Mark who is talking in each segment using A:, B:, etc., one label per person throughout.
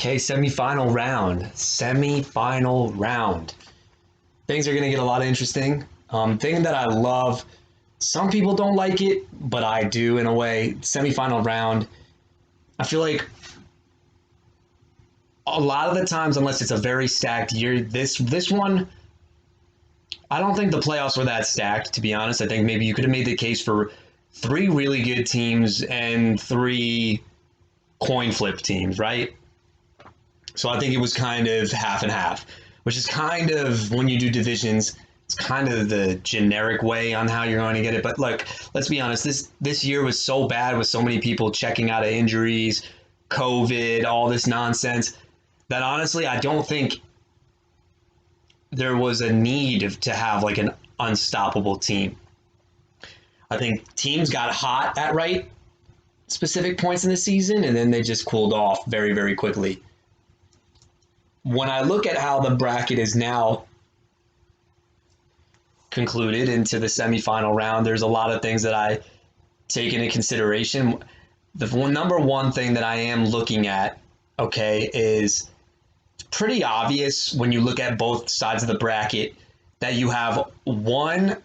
A: Okay, semifinal round. Semifinal round. Things are going to get a lot of interesting. Thing that I love, some people don't like it, but I do in a way. Semifinal round. I feel like a lot of the times, unless it's a very stacked year, this one, I don't think the playoffs were that stacked, to be honest. I think maybe you could have made the case for three really good teams and three coin flip teams, right? So I think it was kind of half and half, which is kind of when you do divisions, it's kind of the generic way on how you're going to get it. But look, let's be honest, this year was so bad with so many people checking out of injuries, COVID, all this nonsense, that honestly I don't think there was a need to have like an unstoppable team. I think teams got hot at right specific points in the season and then they just cooled off very, very quickly. When I look at how the bracket is now concluded into the semifinal round, there's a lot of things that I take into consideration. The number one thing that I am looking at, okay, is pretty obvious when you look at both sides of the bracket that you have one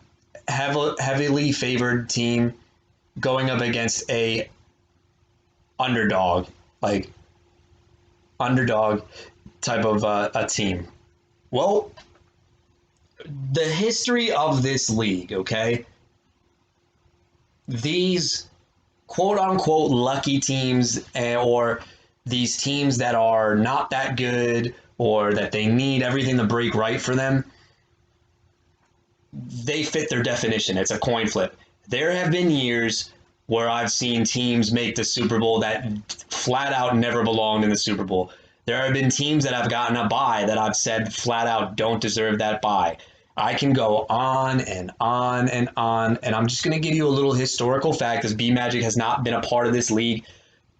A: heavily favored team going up against a underdog, like underdog type of a team. Well, the history of this league, okay? These quote unquote lucky teams or these teams that are not that good or that they need everything to break right for them, they fit their definition. It's a coin flip. There have been years where I've seen teams make the Super Bowl that flat out never belonged in the Super Bowl. There have been teams that have gotten a bye that I've said flat out don't deserve that bye. I can go on and on and on, and I'm just going to give you a little historical fact because B Magic has not been a part of this league.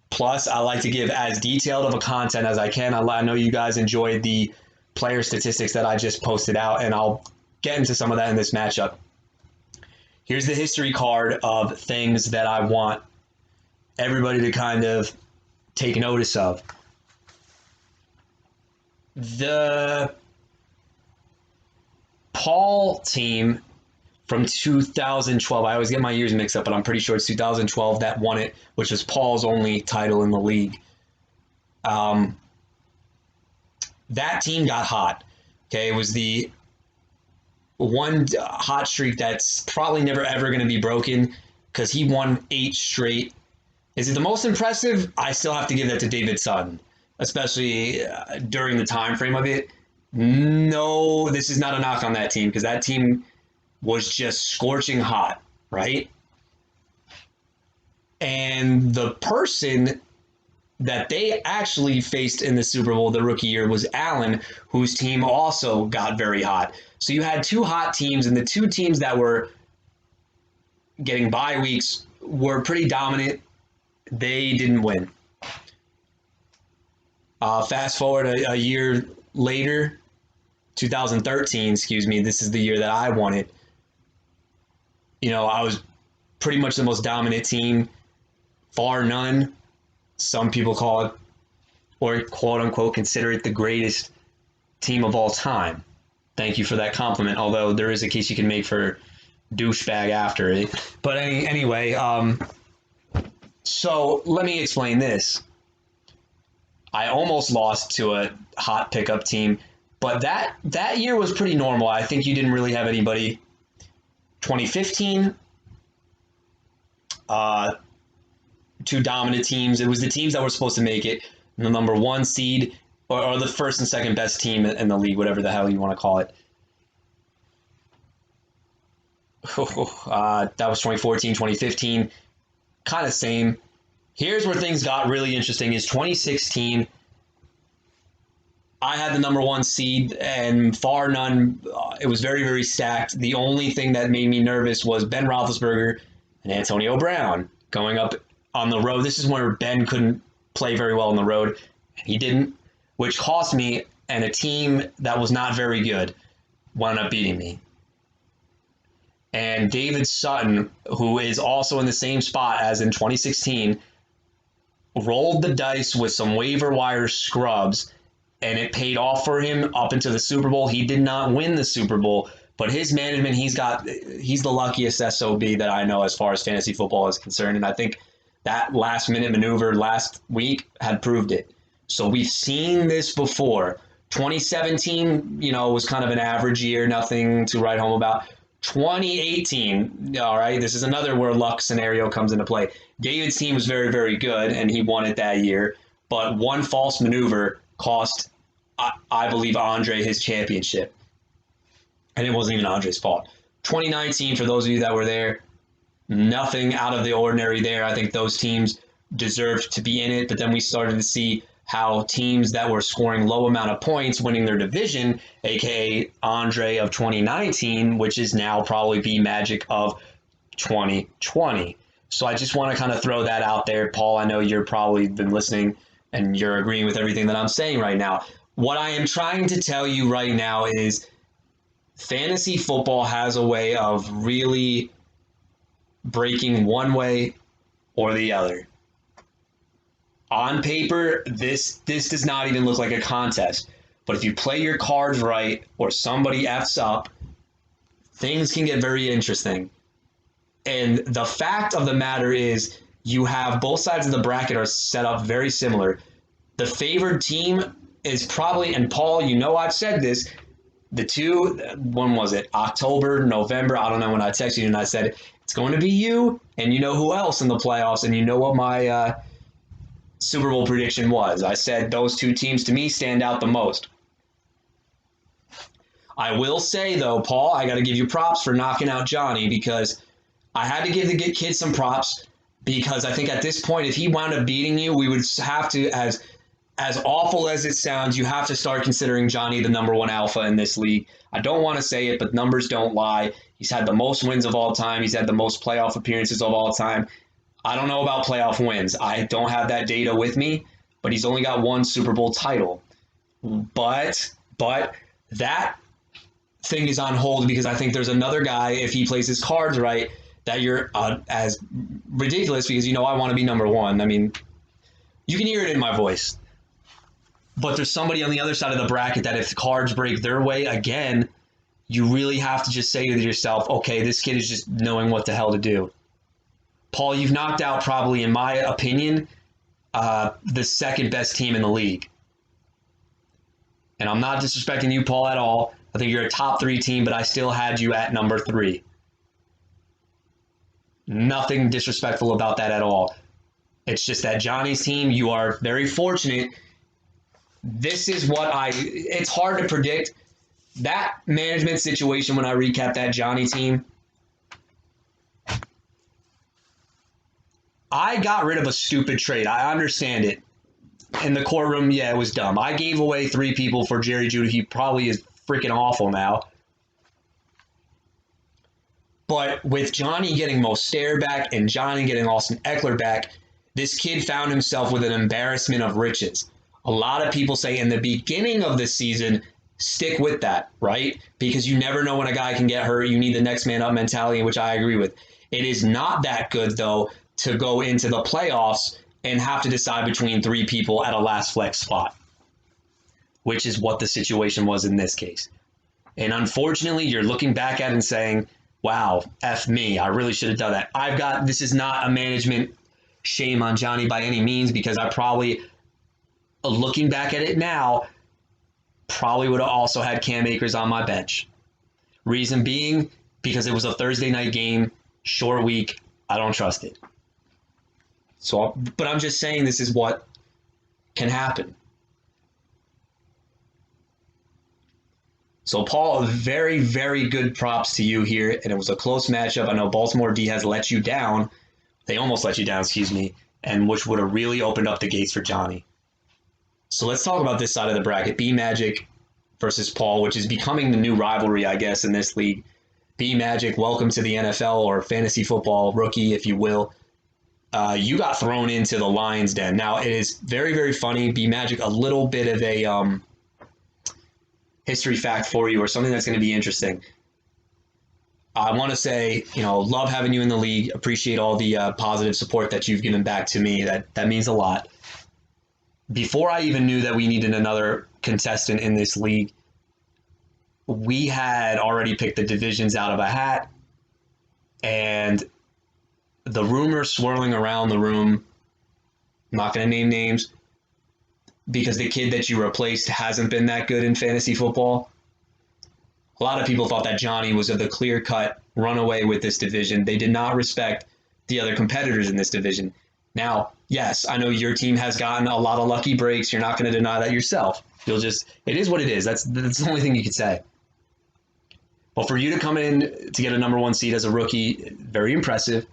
A: Plus, I like to give as detailed of a content as I can. I know you guys enjoyed the player statistics that I just posted out, and I'll get into some of that in this matchup. Here's the history card of things that I want everybody to kind of take notice of. The Paul team from 2012, I always get my years mixed up, but I'm pretty sure it's 2012 that won it, which was Paul's only title in the league. That team got hot. Okay, it was the one hot streak that's probably never ever going to be broken because he won 8 straight. Is it the most impressive? I still have to give that to David Sutton, especially during the time frame of it. No, this is not a knock on that team because that team was just scorching hot, right? And the person that they actually faced in the Super Bowl the rookie year was Allen, whose team also got very hot. So you had two hot teams, and the two teams that were getting bye weeks were pretty dominant. They didn't win. Fast forward a year later, 2013, excuse me, this is the year that I won it. You know, I was pretty much the most dominant team, bar none. Some people call it, or quote unquote, consider it the greatest team of all time. Thank you for that compliment, although there is a case you can make for douchebag after it. But anyway, so let me explain this. I almost lost to a hot pickup team, but that year was pretty normal. I think you didn't really have anybody. 2015, two dominant teams. It was the teams that were supposed to make it. The number one seed or the first and second best team in the league, whatever the hell you want to call it. That was 2014, 2015. Kind of same. Here's where things got really interesting is 2016. I had the number one seed, and far none. It was very, very stacked. The only thing that made me nervous was Ben Roethlisberger and Antonio Brown going up on the road. This is where Ben couldn't play very well on the road, and he didn't, which cost me, and a team that was not very good wound up beating me. And David Sutton, who is also in the same spot as in 2016, rolled the dice with some waiver wire scrubs, and it paid off for him up into the Super Bowl. He did not win the Super Bowl, but his management, he's the luckiest SOB that I know as far as fantasy football is concerned. And I think that last minute maneuver last week had proved it. So we've seen this before. 2017, was kind of an average year, nothing to write home about. 2018, all right, this is another where luck scenario comes into play. David's team was very, very good, and he won it that year. But one false maneuver cost, I believe, Andre his championship. And it wasn't even Andre's fault. 2019, for those of you that were there, nothing out of the ordinary there. I think those teams deserved to be in it, but then we started to see how teams that were scoring low amount of points winning their division, aka Andre of 2019, which is now probably B Magic of 2020. So I just want to kind of throw that out there. Paul, I know you're probably been listening and you're agreeing with everything that I'm saying right now. What I am trying to tell you right now is fantasy football has a way of really breaking one way or the other. On paper, this does not even look like a contest. But if you play your cards right or somebody F's up, things can get very interesting. And the fact of the matter is you have both sides of the bracket are set up very similar. The favored team is probably, and Paul, I've said this, when was it? October, November, I don't know, when I texted you and I said, it's going to be you and who else in the playoffs, and what my Super Bowl prediction was. I said those two teams to me stand out the most. I will say, though, Paul, I got to give you props for knocking out Johnny, because I had to give the kid some props, because I think at this point, if he wound up beating you, we would have to, as awful as it sounds, you have to start considering Johnny the number one alpha in this league. I don't want to say it, but numbers don't lie. He's had the most wins of all time. He's had the most playoff appearances of all time. I don't know about playoff wins. I don't have that data with me, but he's only got one Super Bowl title. But that thing is on hold, because I think there's another guy, if he plays his cards right, that you're as ridiculous, because I want to be number one. I mean, you can hear it in my voice. But there's somebody on the other side of the bracket that if the cards break their way again, you really have to just say to yourself, okay, this kid is just knowing what the hell to do. Paul, you've knocked out probably, in my opinion, the second best team in the league. And I'm not disrespecting you, Paul, at all. I think you're a top 3 team, but I still had you at number 3. Nothing disrespectful about that at all. It's just that Johnny's team, you are very fortunate. This is it's hard to predict. That management situation, when I recap that Johnny team, I got rid of a stupid trade. I understand it. In the courtroom, yeah, it was dumb. I gave away 3 people for Jerry Jeudy. He probably is freaking awful now. But with Johnny getting Mostert back and Johnny getting Austin Eckler back, this kid found himself with an embarrassment of riches. A lot of people say in the beginning of the season, stick with that, right? Because you never know when a guy can get hurt. You need the next man up mentality, which I agree with. It is not that good, though, to go into the playoffs and have to decide between 3 people at a last flex spot, which is what the situation was in this case. And unfortunately, you're looking back at it and saying, wow, F me, I really should have done that. This is not a management shame on Johnny by any means, because I probably, looking back at it now, probably would have also had Cam Akers on my bench. Reason being, because it was a Thursday night game, short week, I don't trust it. But I'm just saying this is what can happen. So, Paul, very, very good props to you here. And it was a close matchup. I know Baltimore D has let you down. They almost let you down, and which would have really opened up the gates for Johnny. So let's talk about this side of the bracket. B Magic versus Paul, which is becoming the new rivalry, I guess, in this league. B Magic, welcome to the NFL, or fantasy football rookie, if you will. You got thrown into the lion's den. Now, it is very, very funny. B Magic, a little bit of a history fact for you, or something that's going to be interesting. I want to say, love having you in the league. Appreciate all the positive support that you've given back to me. That means a lot. Before I even knew that we needed another contestant in this league, we had already picked the divisions out of a hat, and the rumors swirling around the room. I'm not going to name names because the kid that you replaced hasn't been that good in fantasy football. A lot of people thought that Johnny was the clear-cut runaway with this division. They did not respect the other competitors in this division. Now, yes, I know your team has gotten a lot of lucky breaks. You're not going to deny that yourself. It is what it is. That's the only thing you could say. But for you to come in to get a number one seed as a rookie, very impressive.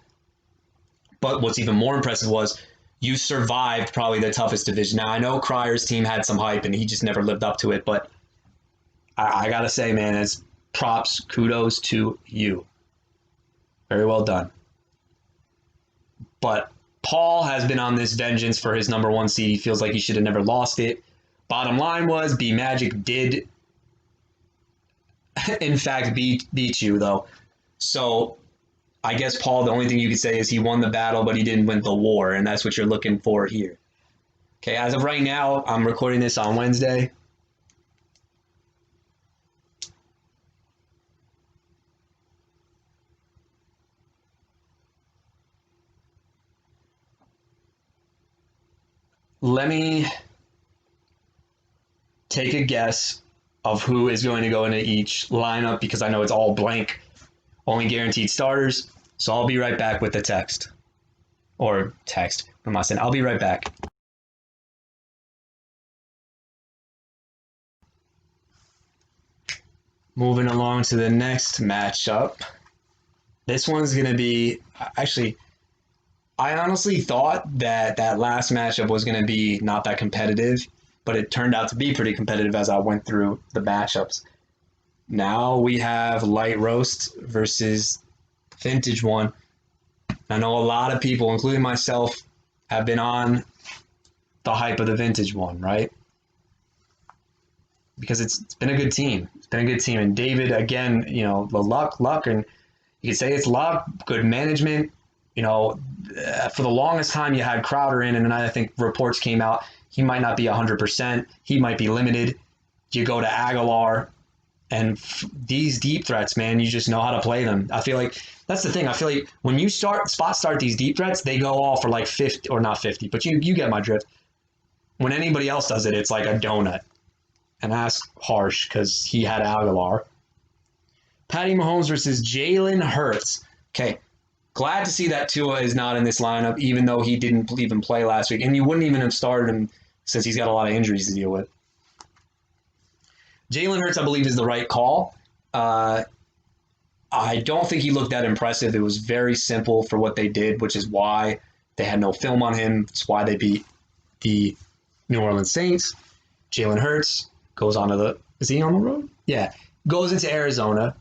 A: But what's even more impressive was you survived probably the toughest division. Now, I know Cryer's team had some hype and he just never lived up to it, but I got to say, man, it's props, kudos to you. Very well done. But Paul has been on this vengeance for his number one seed. He feels like he should have never lost it. Bottom line was, B Magic did, in fact, beat you, though. So I guess, Paul, the only thing you could say is he won the battle, but he didn't win the war, and that's what you're looking for here. Okay, as of right now, I'm recording this on Wednesday. Let me take a guess of who is going to go into each lineup because I know it's all blank, only guaranteed starters. So I'll be right back with the text. Or text. I'm not saying. I'll be right back. Moving along to the next matchup. This one's going to be actually. I honestly thought that last matchup was going to be not that competitive, but it turned out to be pretty competitive as I went through the matchups. Now we have Light Roast versus Vintage One. I know a lot of people, including myself, have been on the hype of the Vintage One, right? Because it's been a good team. It's been a good team. And David, again, the luck, and you could say it's luck, good management. For the longest time you had Crowder in, and then I think reports came out he might not be 100%. He might be limited. You go to Aguilar, and these deep threats, man, you just know how to play them. I feel like that's the thing. I feel like when you start these deep threats, they go all for like 50, or not 50, but you get my drift. When anybody else does it, it's like a donut. And that's harsh because he had Aguilar. Patty Mahomes versus Jalen Hurts. Okay. Glad to see that Tua is not in this lineup, even though he didn't even play last week. And you wouldn't even have started him since he's got a lot of injuries to deal with. Jalen Hurts, I believe, is the right call. I don't think he looked that impressive. It was very simple for what they did, which is why they had no film on him. It's why they beat the New Orleans Saints. Jalen Hurts goes on to the – is he on the road? Yeah. Goes into Arizona.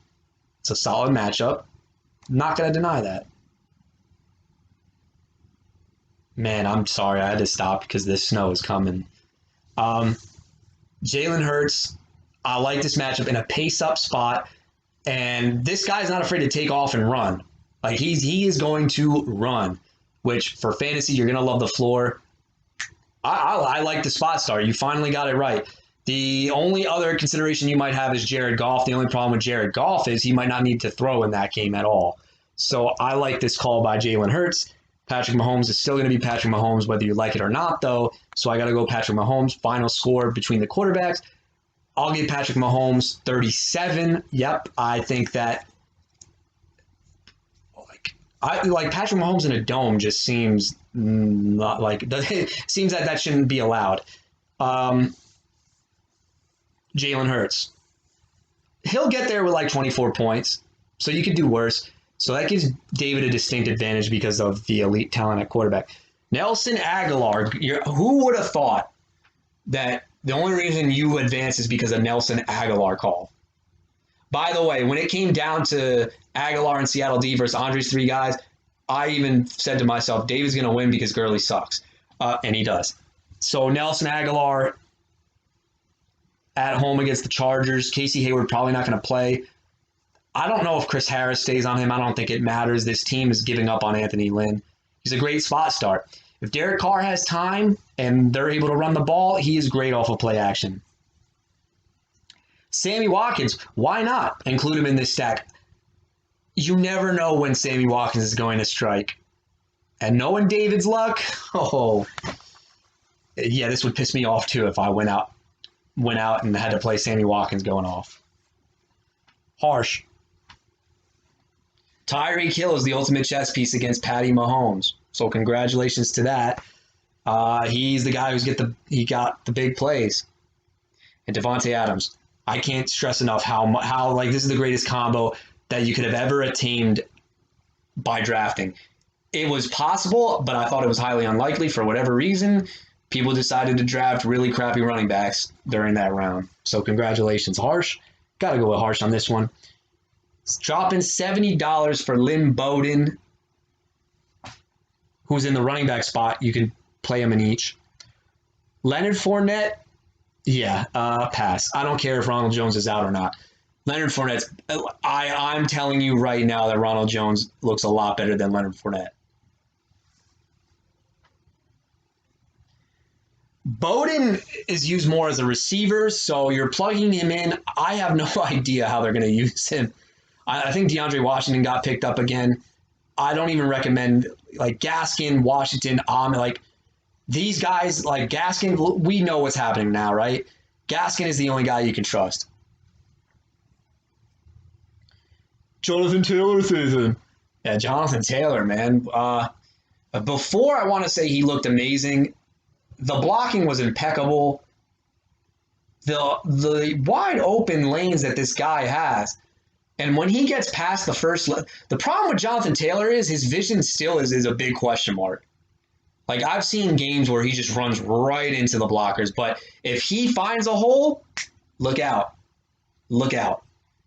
A: It's a solid matchup. Not going to deny that. Man, I'm sorry. I had to stop because this snow is coming. Jalen Hurts, I like this matchup in a pace-up spot. And this guy's not afraid to take off and run. Like, he is going to run, which for fantasy, you're going to love the floor. I like the spot start. You finally got it right. The only other consideration you might have is Jared Goff. The only problem with Jared Goff is he might not need to throw in that game at all. So I like this call by Jalen Hurts. Patrick Mahomes is still going to be Patrick Mahomes, whether you like it or not, though. So I got to go Patrick Mahomes. Final score between the quarterbacks. I'll give Patrick Mahomes 37. Yep, I think that like Patrick Mahomes in a dome just seems not like it seems that shouldn't be allowed. Jalen Hurts, he'll get there with like 24 points, so you could do worse. So that gives David a distinct advantage because of the elite talent at quarterback. Nelson Aguilar, who would have thought that the only reason you advance is because of Nelson Aguilar call? By the way, when it came down to Aguilar and Seattle D versus Andre's three guys, I even said to myself, David's going to win because Gurley sucks. And he does. So Nelson Aguilar at home against the Chargers. Casey Hayward probably not going to play. I don't know if Chris Harris stays on him. I don't think it matters. This team is giving up on Anthony Lynn. He's a great spot start. If Derek Carr has time and they're able to run the ball, he is great off of play action. Sammy Watkins, why not include him in this stack? You never know when Sammy Watkins is going to strike. And knowing David's luck, oh, yeah, this would piss me off too if I went out and had to play Sammy Watkins going off. Harsh. Tyreek Hill is the ultimate chess piece against Patty Mahomes. So congratulations to that. He's the guy he got the big plays. And Devontae Adams. I can't stress enough how like this is the greatest combo that you could have ever attained by drafting. It was possible, but I thought it was highly unlikely for whatever reason. People decided to draft really crappy running backs during that round. So congratulations, Harsh. Got to go with Harsh on this one. Dropping $70 for Lynn Bowden, who's in the running back spot. You can play him in each. Leonard Fournette, yeah, pass. I don't care if Ronald Jones is out or not. Leonard Fournette, I'm telling you right now that Ronald Jones looks a lot better than Leonard Fournette. Bowden is used more as a receiver, so you're plugging him in. I have no idea how they're going to use him. I think DeAndre Washington got picked up again. I don't even recommend like Gaskin, Washington, like these guys like Gaskin. We know what's happening now, right? Gaskin is the only guy you can trust. Jonathan Taylor season. Yeah, Jonathan Taylor, man. Before I want to say he looked amazing. The blocking was impeccable. The wide open lanes that this guy has. And when he gets past the first, the problem with Jonathan Taylor is his vision still is a big question mark. Like I've seen games where he just runs right into the blockers, but if he finds a hole, look out. Look out.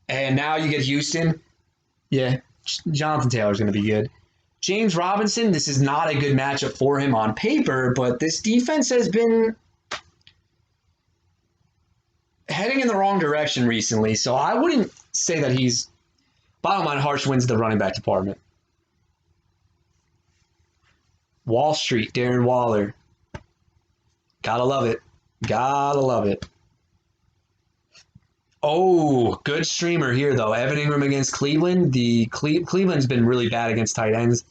A: And now you get Houston. Yeah, Jonathan Taylor's going to be good. James Robinson, this is not a good matchup for him on paper, but this defense has been heading in the wrong direction recently, so I wouldn't say that he's bottom line. Harsh wins the running back department. Wall Street, Darren Waller. Gotta love it. Gotta love it. Oh, good streamer here, though. Evan Ingram against Cleveland. Cleveland's been really bad against tight ends.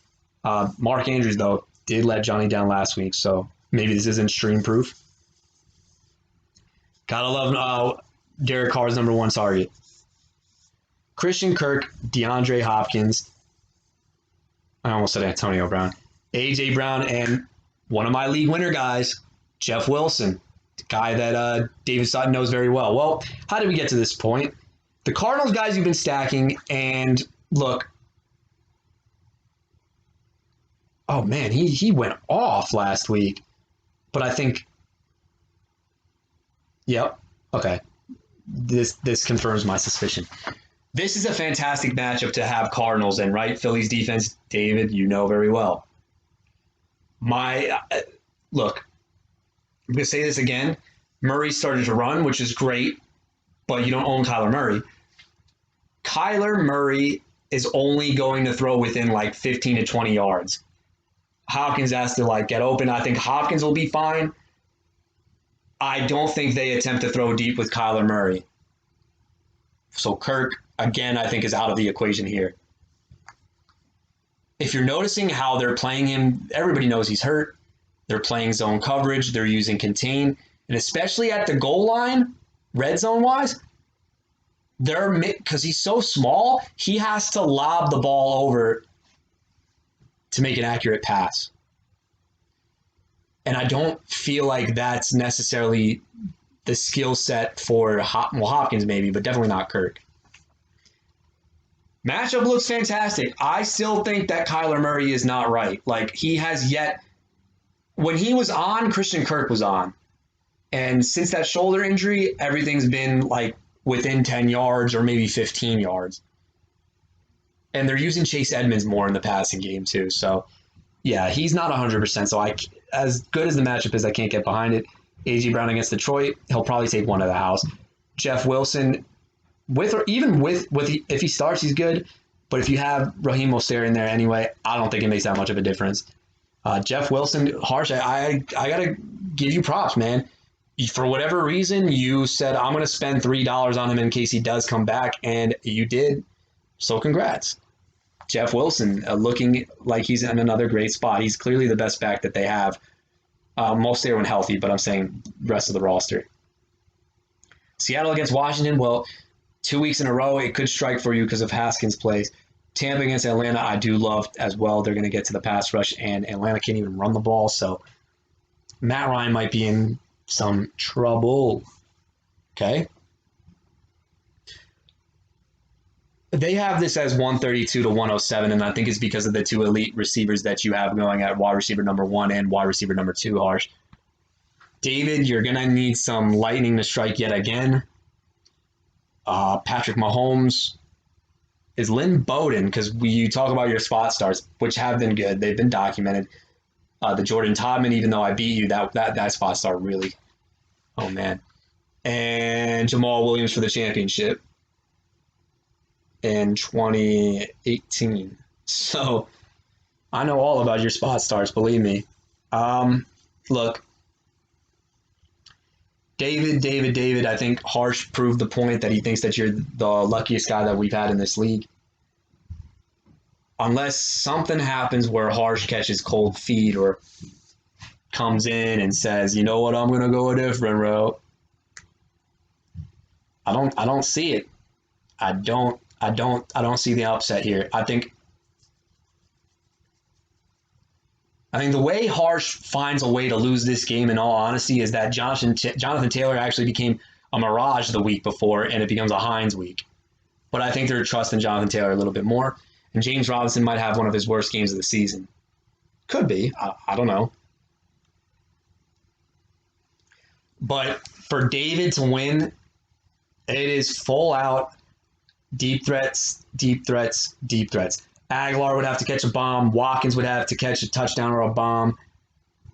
A: Mark Andrews, though, did let Johnny down last week, so maybe this isn't stream proof. Gotta love Derek Carr's number one target. Christian Kirk, DeAndre Hopkins. I almost said Antonio Brown. A.J. Brown, and one of my league winner guys, Jeff Wilson, the guy that David Sutton knows very well. Well, how did we get to this point? The Cardinals guys you've been stacking, and look, oh man, he went off last week, but I think, yep, okay, this confirms my suspicion. This is a fantastic matchup to have Cardinals in, right? Phillies defense, David, you know very well. Look, I'm going to say this again. Murray started to run, which is great, but you don't own Kyler Murray. Kyler Murray is only going to throw within like 15 to 20 yards. Hopkins has to get open. I think Hopkins will be fine. I don't think they attempt to throw deep with Kyler Murray. So Kirk, again, I think is out of the equation here. If you're noticing how they're playing him, everybody knows he's hurt. They're playing zone coverage. They're using contain. And especially at the goal line, red zone wise, because he's so small, he has to lob the ball over to make an accurate pass. And I don't feel like that's necessarily the skill set for Hopkins maybe, but definitely not Kirk. Matchup looks fantastic. I still think that Kyler Murray is not right. He has yet, when he was on, Christian Kirk was on. And since that shoulder injury, everything's been within 10 yards or maybe 15 yards. And they're using Chase Edmonds more in the passing game too. So yeah, he's not 100%. So as good as the matchup is, I can't get behind it. A.J. Brown against Detroit, he'll probably take one to the house. Jeff Wilson, with or even with if he starts, he's good. But if you have Raheem Mostert in there anyway, I don't think it makes that much of a difference. Jeff Wilson, Harsh, I gotta give you props, man. For whatever reason, you said I'm gonna spend $3 on him in case he does come back, and you did. So congrats. Jeff Wilson looking like he's in another great spot. He's clearly the best back that they have. Mostert when healthy, but I'm saying rest of the roster. Seattle against Washington. Well, 2 weeks in a row, it could strike for you because of Haskins' plays. Tampa against Atlanta, I do love as well. They're going to get to the pass rush, and Atlanta can't even run the ball. So Matt Ryan might be in some trouble. Okay. They have this as 132 to 107, and I think it's because of the two elite receivers that you have going at wide receiver number 1 and wide receiver number 2, Harsh. David, you're going to need some lightning to strike yet again. Patrick Mahomes. Is Lynn Bowden, because you talk about your spot starts, which have been good. They've been documented. The Jordan Todman, even though I beat you, that spot start really, oh man. And Jamal Williams for the championship in 2018. So I know all about your spot starts, believe me. Look, David, I think Harsh proved the point that he thinks that you're the luckiest guy that we've had in this league. Unless something happens where Harsh catches cold feet or comes in and says, you know what, I'm gonna go a different route. I don't see it. I don't see the upset here. I think the way Harsh finds a way to lose this game, in all honesty, is that Jonathan Taylor actually became a mirage the week before, and it becomes a Hines week. But I think they're trusting Jonathan Taylor a little bit more, and James Robinson might have one of his worst games of the season. Could be. I don't know. But for David to win, it is full out deep threats, deep threats, deep threats. Aguilar would have to catch a bomb. Watkins would have to catch a touchdown or a bomb.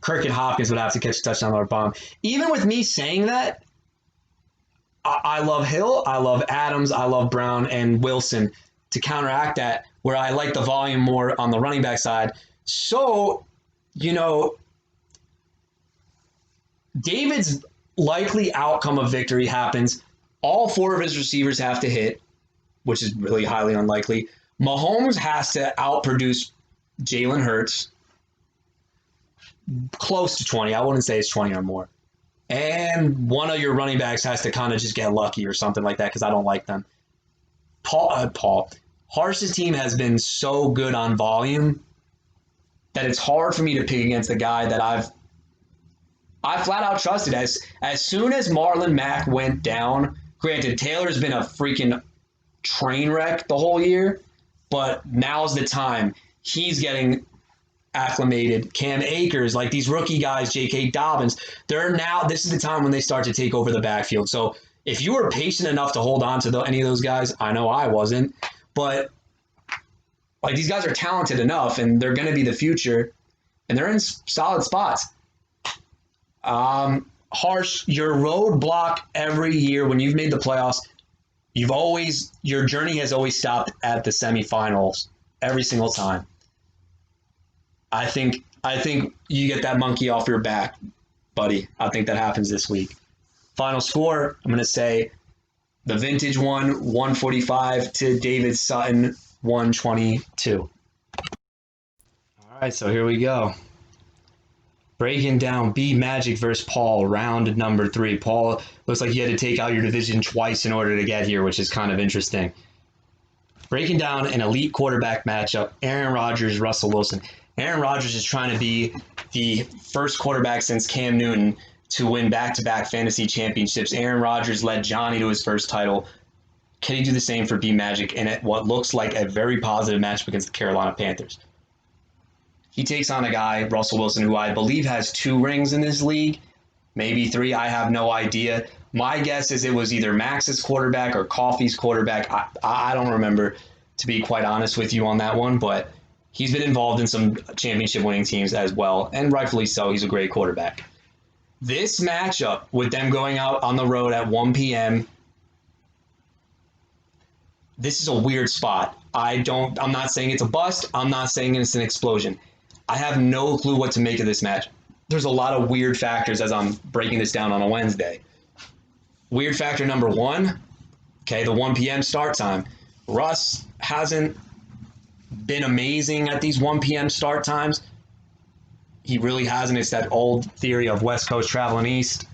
A: Kirk and Hopkins would have to catch a touchdown or a bomb. Even with me saying that, I love Hill, I love Adams, I love Brown and Wilson to counteract that, where I like the volume more on the running back side. So, David's likely outcome of victory happens. All 4 of his receivers have to hit, which is really highly unlikely. Mahomes has to outproduce Jalen Hurts close to 20. I wouldn't say it's 20 or more. And one of your running backs has to kind of just get lucky or something like that because I don't like them. Paul. Harsh's team has been so good on volume that it's hard for me to pick against the guy that I flat out trusted. As soon as Marlon Mack went down, granted, Taylor's been a freaking train wreck the whole year, but now's the time. He's getting acclimated. Cam Akers, like these rookie guys, J.K. Dobbins, this is the time when they start to take over the backfield. So if you were patient enough to hold on to any of those guys, I know I wasn't, but like these guys are talented enough and they're going to be the future and they're in solid spots. Harsh, your roadblock every year when you've made the playoffs, your journey has always stopped at the semifinals every single time. I think you get that monkey off your back, buddy. I think that happens this week. Final score, I'm going to say the vintage one, 145 to David Sutton, 122. All right, so here we go. Breaking down B Magic versus Paul, round number 3. Paul, looks like you had to take out your division twice in order to get here, which is kind of interesting. Breaking down an elite quarterback matchup, Aaron Rodgers, Russell Wilson. Aaron Rodgers is trying to be the first quarterback since Cam Newton to win back-to-back fantasy championships. Aaron Rodgers led Johnny to his first title. Can he do the same for B Magic in what looks like a very positive matchup against the Carolina Panthers? He takes on a guy, Russell Wilson, who I believe has 2 rings in this league, maybe 3. I have no idea. My guess is it was either Max's quarterback or Coffey's quarterback. I don't remember, to be quite honest with you on that one, but he's been involved in some championship-winning teams as well, and rightfully so. He's a great quarterback. This matchup, with them going out on the road at 1 p.m., this is a weird spot. I'm not saying it's a bust. I'm not saying it's an explosion. I have no clue what to make of this match. There's a lot of weird factors as I'm breaking this down on a Wednesday. Weird factor number one, okay, the 1 p.m. start time. Russ hasn't been amazing at these 1 p.m. start times. He really hasn't. It's that old theory of West Coast traveling east.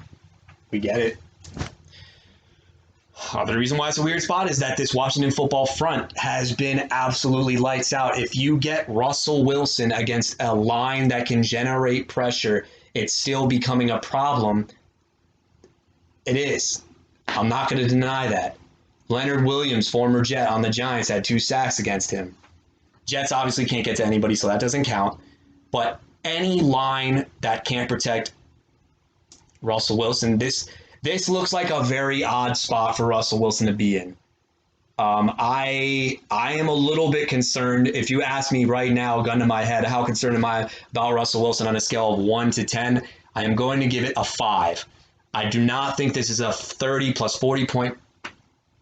A: We get it. The reason why it's a weird spot is that this Washington football front has been absolutely lights out. If you get Russell Wilson against a line that can generate pressure, it's still becoming a problem. It is. I'm not going to deny that. Leonard Williams, former Jet on the Giants, had 2 sacks against him. Jets obviously can't get to anybody, so that doesn't count. But any line that can't protect Russell Wilson, this looks like a very odd spot for Russell Wilson to be in. I am a little bit concerned. If you ask me right now, gun to my head, how concerned am I about Russell Wilson on a scale of 1 to 10? I am going to give it a 5. I do not think this is a 30 plus 40 point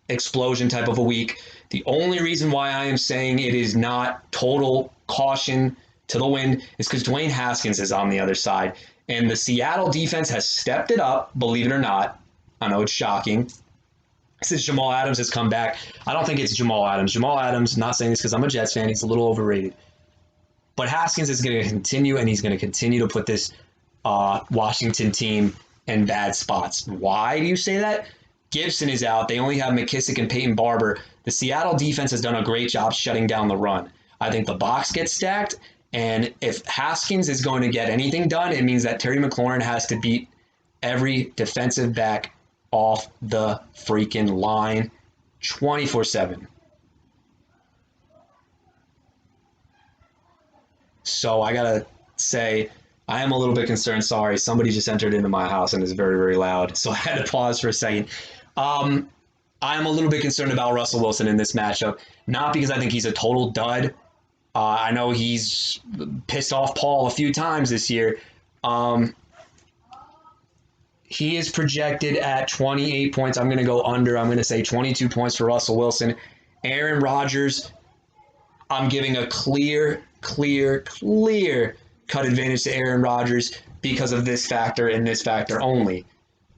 A: explosion type of a week. The only reason why I am saying it is not total caution to the wind is because Dwayne Haskins is on the other side. And the Seattle defense has stepped it up, believe it or not. I know it's shocking. Since Jamal Adams has come back, I don't think it's Jamal Adams. Jamal Adams, not saying this because I'm a Jets fan, he's a little overrated. But Haskins is going to continue, and he's going to continue to put this Washington team in bad spots. Why do you say that? Gibson is out. They only have McKissick and Peyton Barber. The Seattle defense has done a great job shutting down the run. I think the box gets stacked, and if Haskins is going to get anything done, it means that Terry McLaurin has to beat every defensive back off the freaking line 24/7. So I got to say, I am a little bit concerned. Sorry, somebody just entered into my house and is very, very loud. So I had to pause for a second. I am a little bit concerned about Russell Wilson in this matchup, not because I think he's a total dud. I know he's pissed off Paul a few times this year. He is projected at 28 points. I'm going to go under. I'm going to say 22 points for Russell Wilson. Aaron Rodgers, I'm giving a clear cut advantage to Aaron Rodgers because of this factor and this factor only.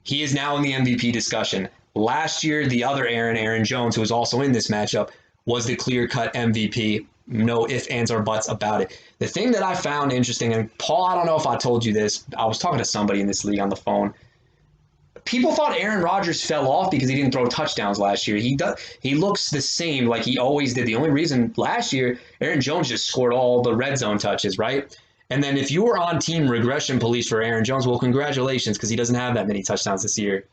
A: He is now in the MVP discussion. Last year, the other Aaron Jones, who was also in this matchup, was the clear-cut MVP. No ifs, ands, or buts about it. The thing that I found interesting, and Paul, I don't know if I told you this. I was talking to somebody in this league on the phone. People thought Aaron Rodgers fell off because he didn't throw touchdowns last year. He looks the same like he always did. The only reason last year, Aaron Jones just scored all the red zone touches, right? And then if you were on team regression police for Aaron Jones, well, congratulations, because he doesn't have that many touchdowns this year.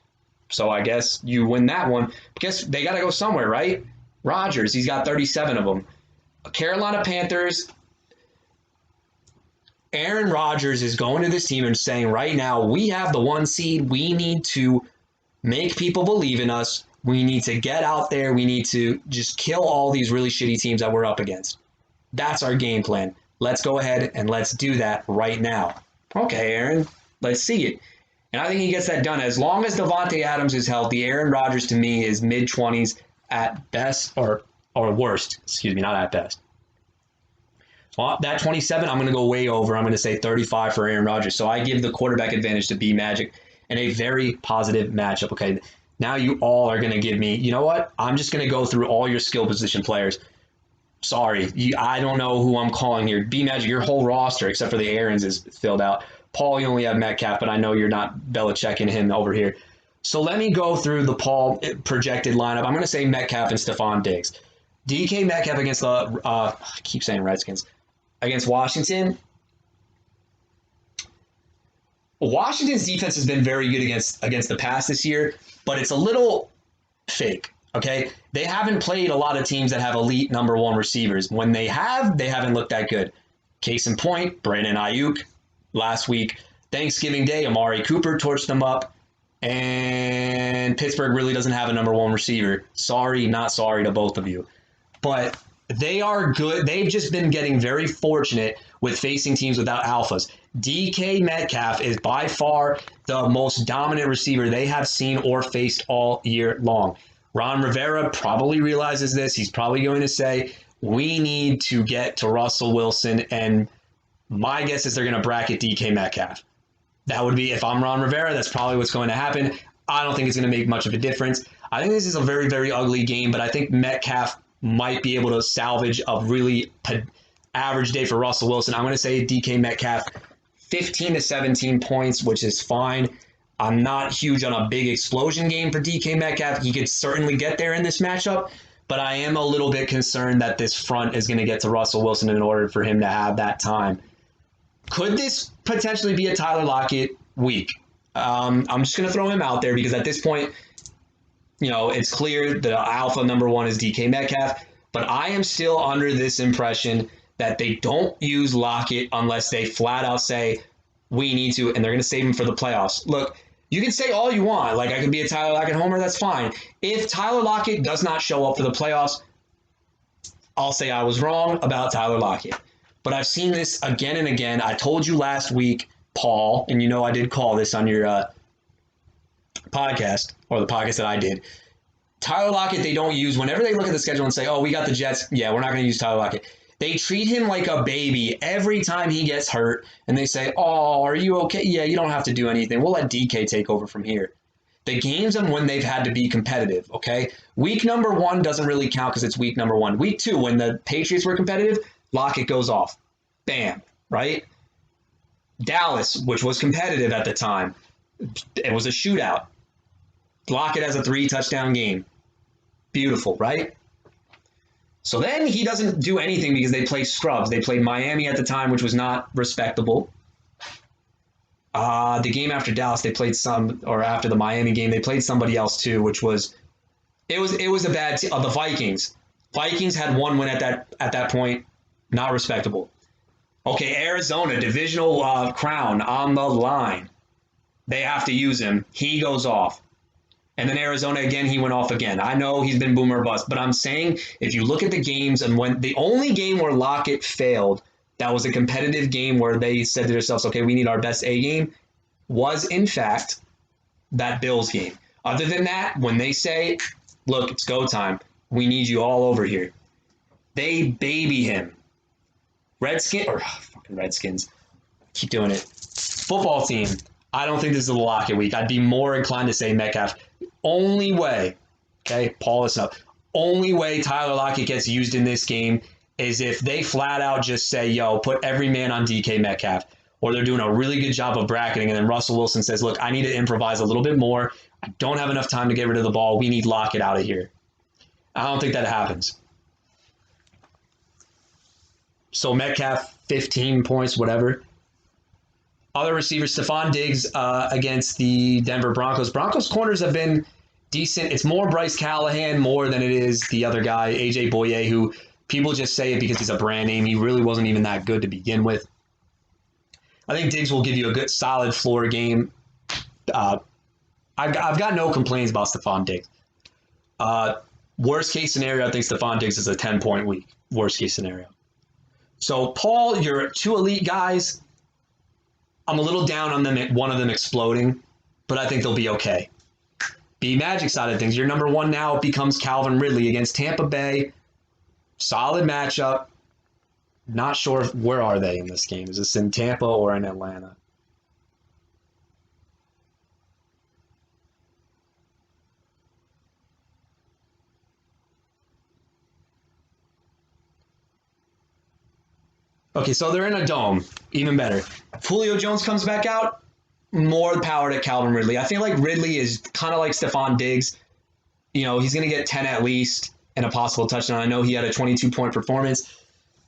A: So I guess you win that one. I guess they got to go somewhere, right? Rodgers, he's got 37 of them. Carolina Panthers, Aaron Rodgers is going to this team and saying right now, we have the 1 seed. We need to make people believe in us. We need to get out there. We need to just kill all these really shitty teams that we're up against. That's our game plan. Let's go ahead and let's do that right now. Okay, Aaron, let's see it. And I think he gets that done. As long as Davante Adams is healthy, Aaron Rodgers to me is mid-20s at best, or worst. Excuse me, not at best. Well, that 27, I'm going to go way over. I'm going to say 35 for Aaron Rodgers. So I give the quarterback advantage to B Magic in a very positive matchup. Okay, now you all are going to give me, you know what? I'm just going to go through all your skill position players. Sorry, I don't know who I'm calling here. B Magic, your whole roster, except for the Aarons, is filled out. Paul, you only have Metcalf, but I know you're not Belichicking him over here. So let me go through the Paul projected lineup. I'm going to say Metcalf and Stephon Diggs. DK Metcalf against the, I keep saying Redskins, against Washington. Washington's defense has been very good against the pass this year, but it's a little fake. Okay, they haven't played a lot of teams that have elite number 1 receivers. When they haven't looked that good. Case in point, Brandon Ayuk last week. Thanksgiving Day, Amari Cooper torched them up. And Pittsburgh really doesn't have a number 1 receiver. Sorry, not sorry to both of you. But they are good. They've just been getting very fortunate with facing teams without alphas. DK Metcalf is by far the most dominant receiver they have seen or faced all year long. Ron Rivera probably realizes this. He's probably going to say, we need to get to Russell Wilson. And my guess is they're going to bracket DK Metcalf. That would be, if I'm Ron Rivera, that's probably what's going to happen. I don't think it's going to make much of a difference. I think this is a very, very ugly game, but I think Metcalf might be able to salvage a really average day for Russell Wilson. I'm going to say DK Metcalf 15 to 17 points, which is fine. I'm not huge on a big explosion game for DK Metcalf. He could certainly get there in this matchup, but I am a little bit concerned that this front is going to get to Russell Wilson in order for him to have that time. Could this potentially be a Tyler Lockett week? I'm just going to throw him out there because at this point, it's clear the alpha number one is DK Metcalf, but I am still under this impression that they don't use Lockett unless they flat out say, we need to, and they're going to save him for the playoffs. Look, you can say all you want. Like, I could be a Tyler Lockett homer, that's fine. If Tyler Lockett does not show up for the playoffs, I'll say I was wrong about Tyler Lockett. But I've seen this again and again. I told you last week, Paul, and I did call this on your podcast, or the podcast that I did. Tyler Lockett, they don't use, whenever they look at the schedule and say, oh, we got the Jets, yeah, we're not going to use Tyler Lockett. They treat him like a baby every time he gets hurt, and they say, oh, are you okay? Yeah, you don't have to do anything. We'll let DK take over from here. The games and when they've had to be competitive, okay? Week number one doesn't really count because it's week number one. Week two, when the Patriots were competitive, Lockett goes off. Bam, right? Dallas, which was competitive at the time, it was a shootout. Lockett has a 3-touchdown game. Beautiful, right? So then he doesn't do anything because they play scrubs. They played Miami at the time, which was not respectable. The game after Dallas, they played or after the Miami game, they played somebody else too, which was, it was a bad team. The Vikings. Vikings had one win at that point, not respectable. Okay, Arizona, divisional crown on the line. They have to use him. He goes off. And then Arizona, again, he went off again. I know he's been boomer bust, but I'm saying if you look at the games and when the only game where Lockett failed, that was a competitive game where they said to themselves, okay, we need our best A game, was in fact that Bills game. Other than that, when they say, look, it's go time, we need you all over here, they baby him. Fucking Redskins. Keep doing it. Football team. I don't think this is a Lockett week. I'd be more inclined to say Metcalf. Only way, okay, Paul, listen up. Only way Tyler Lockett gets used in this game is if they flat out just say, yo, put every man on DK Metcalf, or they're doing a really good job of bracketing, and then Russell Wilson says, look, I need to improvise a little bit more. I don't have enough time to get rid of the ball. We need Lockett out of here. I don't think that happens. So Metcalf, 15 points, whatever. Other receivers, Stephon Diggs against the Denver Broncos. Broncos corners have been decent. It's more Bryce Callahan more than it is the other guy, AJ Bouye, who people just say it because he's a brand name. He really wasn't even that good to begin with. I think Diggs will give you a good, solid floor game. I've got no complaints about Stephon Diggs. Worst case scenario, I think Stephon Diggs is a 10-point week. Worst case scenario. So, Paul, your two elite guys, I'm a little down on them, one of them exploding, but I think they'll be okay. B Magic side of things, your number one now becomes Calvin Ridley against Tampa Bay. Solid matchup. Not sure where are they in this game. Is this in Tampa or in Atlanta? Okay, so they're in a dome. Even better. If Julio Jones comes back out, more power to Calvin Ridley. I feel like Ridley is kind of like Stephon Diggs. He's going to get 10 at least and a possible touchdown. I know he had a 22-point performance.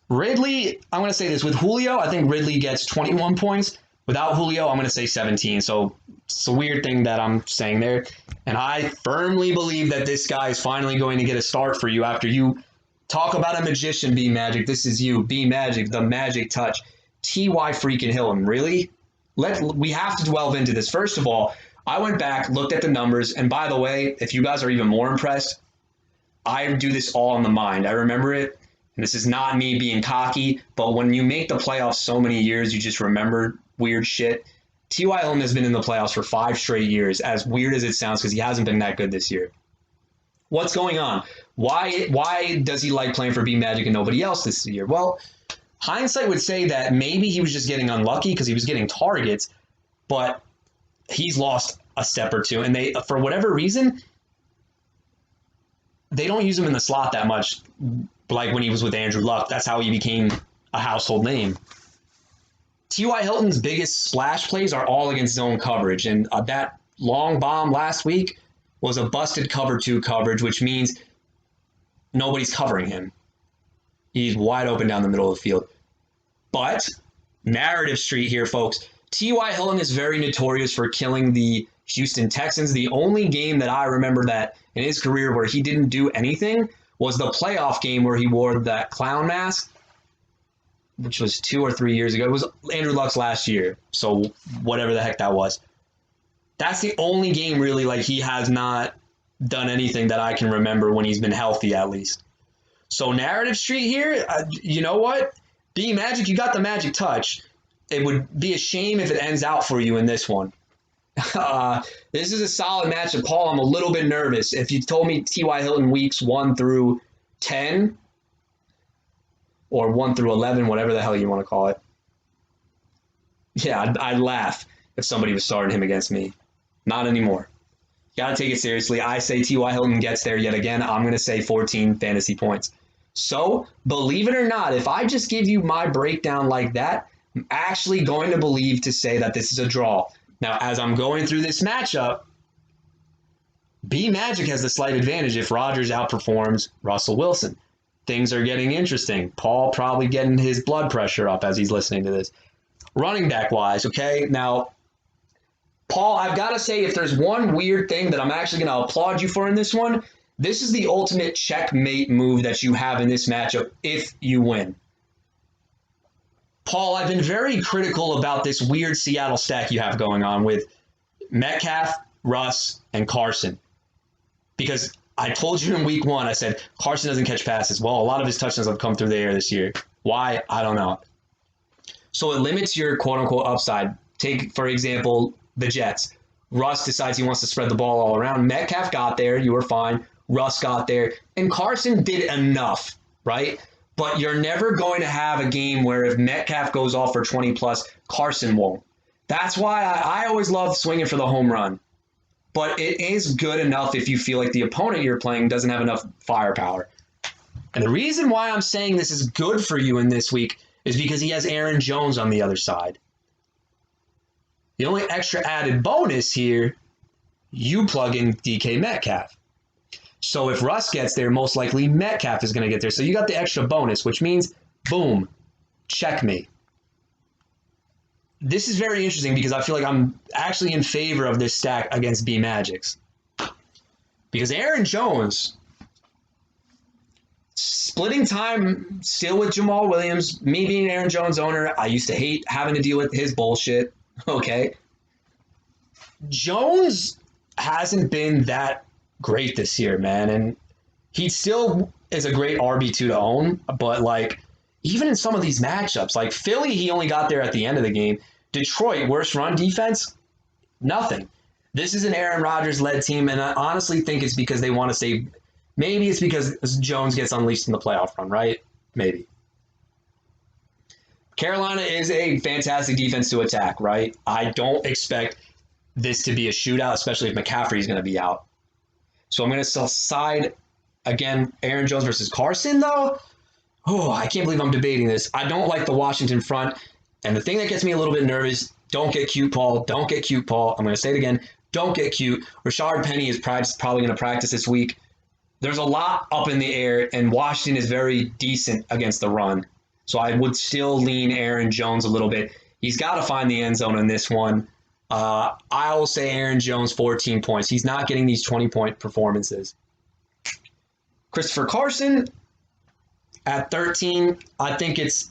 A: Ridley, I'm going to say this. With Julio, I think Ridley gets 21 points. Without Julio, I'm going to say 17. So it's a weird thing that I'm saying there. And I firmly believe that this guy is finally going to get a start for you after you talk about a magician, B Magic. This is you, B Magic, the magic touch. T.Y. freaking Hilton. Really? We have to delve into this. First of all, I went back, looked at the numbers, and by the way, if you guys are even more impressed, I do this all in the mind. I remember it, and this is not me being cocky, but when you make the playoffs so many years, you just remember weird shit. T.Y. Hilton has been in the playoffs for 5 straight years, as weird as it sounds, because he hasn't been that good this year. What's going on? Why does he like playing for B Magic and nobody else this year? Well, hindsight would say that maybe he was just getting unlucky because he was getting targets, but he's lost a step or two, and they, for whatever reason, they don't use him in the slot that much, like when he was with Andrew Luck. That's how he became a household name. T.Y. Hilton's biggest splash plays are all against zone coverage, and that long bomb last week was a busted cover 2 coverage, which means nobody's covering him. He's wide open down the middle of the field. But narrative street here, folks. T.Y. Hilton is very notorious for killing the Houston Texans. The only game that I remember that in his career where he didn't do anything was the playoff game where he wore that clown mask, which was 2 or 3 years ago. It was Andrew Luck's last year, so whatever the heck that was. That's the only game really, like, he has not done anything that I can remember when he's been healthy, at least. So narrative street here, you know what? B Magic, you got the magic touch. It would be a shame if it ends out for you in this one. This is a solid matchup. Paul, I'm a little bit nervous. If you told me T.Y. Hilton weeks 1 through 10, or 1 through 11, whatever the hell you want to call it, yeah, I'd laugh if somebody was starting him against me. Not anymore. Got to take it seriously. I say T.Y. Hilton gets there yet again. I'm going to say 14 fantasy points. So, believe it or not, if I just give you my breakdown like that, I'm actually going to believe to say that this is a draw. Now, as I'm going through this matchup, B Magic has the slight advantage if Rodgers outperforms Russell Wilson. Things are getting interesting. Paul probably getting his blood pressure up as he's listening to this. Running back wise, okay? Now, Paul, I've got to say, if there's one weird thing that I'm actually going to applaud you for in this one, this is the ultimate checkmate move that you have in this matchup if you win. Paul, I've been very critical about this weird Seattle stack you have going on with Metcalf, Russ, and Carson. Because I told you in week 1, I said, Carson doesn't catch passes. Well, a lot of his touchdowns have come through the air this year. Why? I don't know. So it limits your quote-unquote upside. Take, for example, the Jets. Russ decides he wants to spread the ball all around. Metcalf got there. You were fine. Russ got there. And Carson did enough, right? But you're never going to have a game where if Metcalf goes off for 20 plus, Carson won't. That's why I always love swinging for the home run. But it is good enough if you feel like the opponent you're playing doesn't have enough firepower. And the reason why I'm saying this is good for you in this week is because he has Aaron Jones on the other side. The only extra added bonus here, you plug in DK Metcalf. So if Russ gets there, most likely Metcalf is going to get there. So you got the extra bonus, which means, boom, checkmate. This is very interesting because I feel like I'm actually in favor of this stack against B Magics. Because Aaron Jones, splitting time still with Jamal Williams, me being an Aaron Jones owner, I used to hate having to deal with his bullshit, okay? Jones hasn't been that great this year, man, and he still is a great RB2 to own, but like even in some of these matchups, like Philly, he only got there at the end of the game. Detroit, worst run defense, nothing. This is an Aaron Rodgers-led team, and I honestly think it's because they want to save. Maybe it's because Jones gets unleashed in the playoff run, right? Maybe. Carolina is a fantastic defense to attack, right? I don't expect this to be a shootout, especially if McCaffrey is going to be out. So I'm going to side, again, Aaron Jones versus Carson, though. Oh, I can't believe I'm debating this. I don't like the Washington front. And the thing that gets me a little bit nervous, don't get cute, Paul. Don't get cute, Paul. I'm going to say it again. Don't get cute. Rashard Penny is probably going to practice this week. There's a lot up in the air, and Washington is very decent against the run. So I would still lean Aaron Jones a little bit. He's got to find the end zone in this one. I will say Aaron Jones, 14 points. He's not getting these 20-point performances. Christopher Carson at 13, I think it's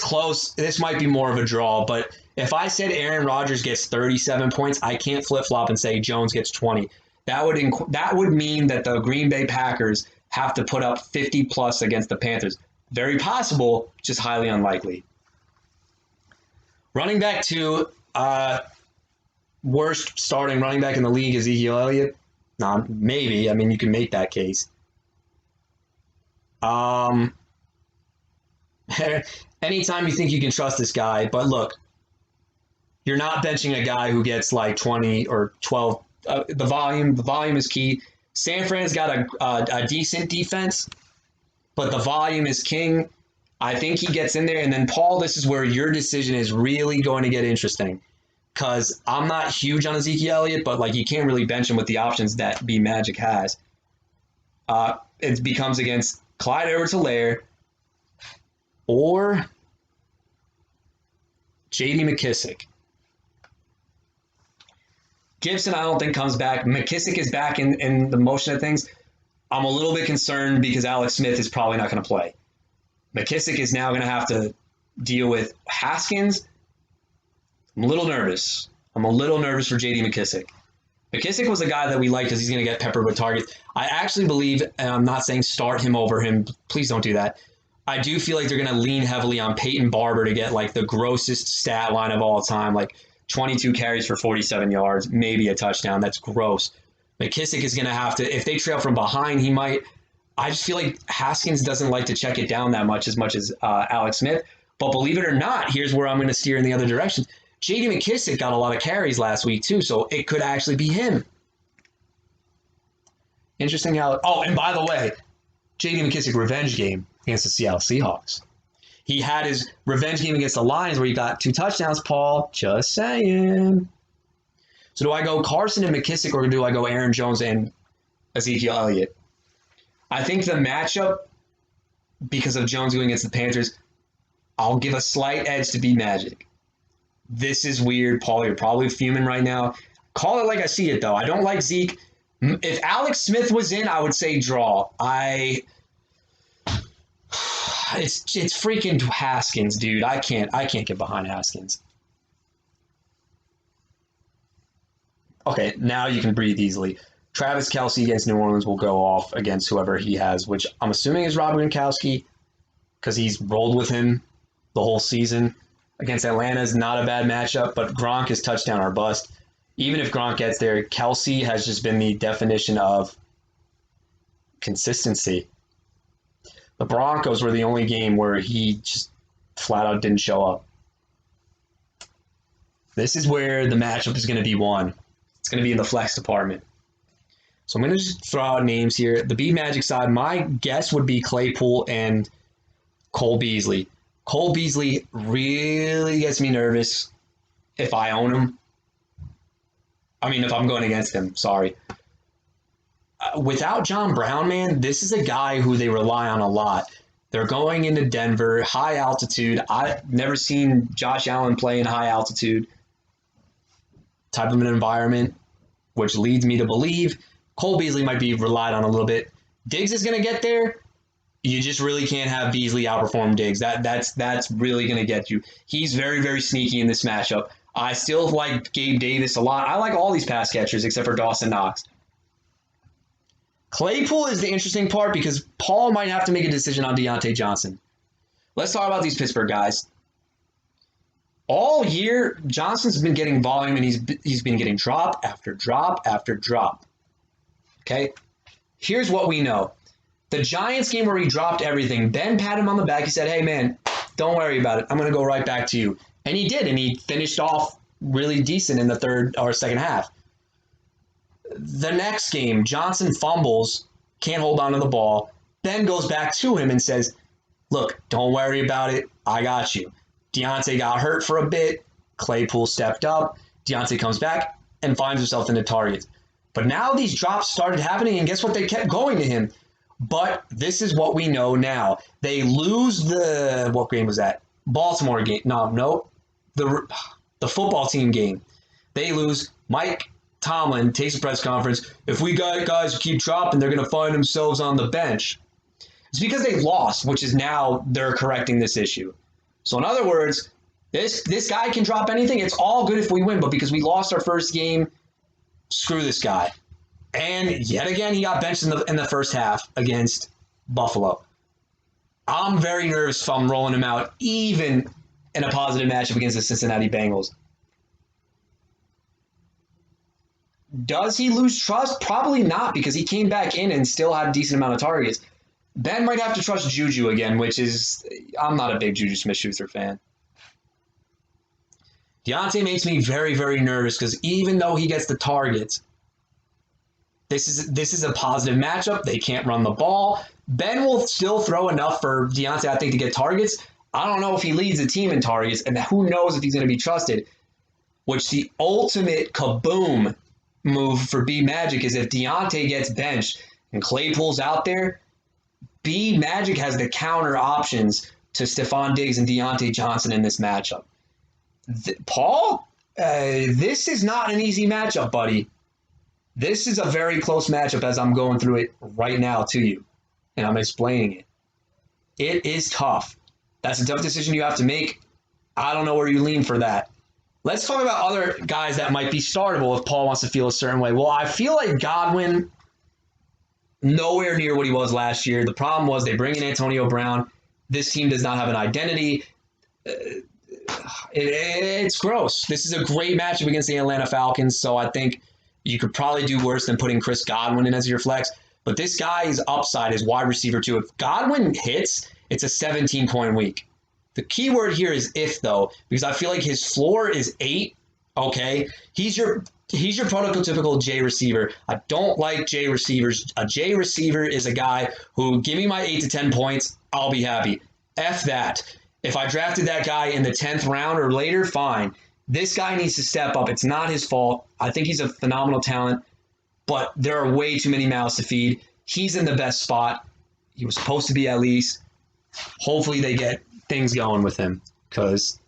A: close. This might be more of a draw, but if I said Aaron Rodgers gets 37 points, I can't flip-flop and say Jones gets 20. That would mean that the Green Bay Packers have to put up 50-plus against the Panthers. Very possible, just highly unlikely. Running back 2, worst starting running back in the league, Ezekiel Elliott. Not maybe. I mean, you can make that case. Um, anytime you think you can trust this guy, but look, you're not benching a guy who gets like 20 or 12. The volume is key. San Fran's got a decent defense, but the volume is king. I think he gets in there. And then, Paul, this is where your decision is really going to get interesting because I'm not huge on Ezekiel Elliott, but like you can't really bench him with the options that B Magic has. It becomes against Clyde Edwards-Helaire or J.D. McKissic. Gibson, I don't think comes back. McKissic is back in the motion of things. I'm a little bit concerned because Alex Smith is probably not going to play. McKissic is now going to have to deal with Haskins. I'm a little nervous. I'm a little nervous for J.D. McKissic. McKissic was a guy that we like because he's going to get peppered with targets. I actually believe, and I'm not saying start him over him. Please don't do that. I do feel like they're going to lean heavily on Peyton Barber to get like the grossest stat line of all time, like 22 carries for 47 yards, maybe a touchdown. That's gross. McKissic is going to have to, if they trail from behind, he might. I just feel like Haskins doesn't like to check it down that much as Alex Smith. But believe it or not, here's where I'm going to steer in the other direction. J.D. McKissic got a lot of carries last week too, so it could actually be him. Interesting how. Oh, and by the way, J.D. McKissic revenge game against the Seattle Seahawks. He had his revenge game against the Lions where he got 2 touchdowns, Paul. Just saying. So do I go Carson and McKissic or do I go Aaron Jones and Ezekiel Elliott? I think the matchup, because of Jones going against the Panthers, I'll give a slight edge to B Magic. This is weird, Paul. You're probably fuming right now. Call it like I see it, though. I don't like Zeke. If Alex Smith was in, I would say draw. It's freaking Haskins, dude. I can't get behind Haskins. Okay, now you can breathe easily. Travis Kelce against New Orleans will go off against whoever he has, which I'm assuming is Rob Gronkowski because he's rolled with him the whole season. Against Atlanta is not a bad matchup, but Gronk is touchdown or bust. Even if Gronk gets there, Kelce has just been the definition of consistency. The Broncos were the only game where he just flat out didn't show up. This is where the matchup is going to be won. It's going to be in the flex department. So I'm going to just throw out names here. The B Magic side, my guess would be Claypool and Cole Beasley. Cole Beasley really gets me nervous if I own him. I mean, if I'm going against him, sorry. Without John Brown, man, this is a guy who they rely on a lot. They're going into Denver, high altitude. I've never seen Josh Allen play in high altitude type of an environment, which leads me to believe Cole Beasley might be relied on a little bit. Diggs is going to get there. You just really can't have Beasley outperform Diggs. That's really going to get you. He's very, very sneaky in this matchup. I still like Gabe Davis a lot. I like all these pass catchers except for Dawson Knox. Claypool is the interesting part because Paul might have to make a decision on Deontay Johnson. Let's talk about these Pittsburgh guys. All year, Johnson's been getting volume and he's been getting drop after drop after drop. Okay? Here's what we know. The Giants game where he dropped everything, Ben patted him on the back. He said, hey, man, don't worry about it. I'm going to go right back to you. And he did, and he finished off really decent in the third or second half. The next game, Johnson fumbles, can't hold on to the ball. Ben goes back to him and says, look, don't worry about it. I got you. Deontay got hurt for a bit. Claypool stepped up. Deontay comes back and finds himself in the targets. But now these drops started happening, and guess what? They kept going to him. But this is what we know now. They lose what game was that? Baltimore game. No. The football team game. They lose. Mike Tomlin takes a press conference. If we got guys who keep dropping, they're going to find themselves on the bench. It's because they lost, which is now they're correcting this issue. So in other words, this guy can drop anything. It's all good if we win, but because we lost our first game, screw this guy. And yet again, he got benched in the first half against Buffalo. I'm very nervous if I'm rolling him out, even in a positive matchup against the Cincinnati Bengals. Does he lose trust? Probably not, because he came back in and still had a decent amount of targets. Ben might have to trust Juju again, which is, I'm not a big Juju Smith-Schuster fan. Diontae makes me very, very nervous because even though he gets the targets, this is a positive matchup. They can't run the ball. Ben will still throw enough for Diontae, I think, to get targets. I don't know if he leads the team in targets, and who knows if he's going to be trusted. Which the ultimate kaboom move for B Magic is if Diontae gets benched and Claypool's out there, B Magic has the counter options to Stephon Diggs and Deontay Johnson in this matchup. Paul, this is not an easy matchup, buddy. This is a very close matchup as I'm going through it right now to you, and I'm explaining it. It is tough. That's a tough decision you have to make. I don't know where you lean for that. Let's talk about other guys that might be startable if Paul wants to feel a certain way. Well, I feel like Godwin, nowhere near what he was last year. The problem was they bring in Antonio Brown. This team does not have an identity. It's gross. This is a great matchup against the Atlanta Falcons, so I think you could probably do worse than putting Chris Godwin in as your flex. But this guy's upside is wide receiver too. If Godwin hits, it's a 17-point week. The key word here is if, though, because I feel like his floor is 8. Okay, he's your prototypical J receiver. I don't like J receivers. A J receiver is a guy who, give me my 8 to 10 points, I'll be happy. F that. If I drafted that guy in the 10th round or later, fine. This guy needs to step up. It's not his fault. I think he's a phenomenal talent, but there are way too many mouths to feed. He's in the best spot. He was supposed to be at least. Hopefully they get things going with him because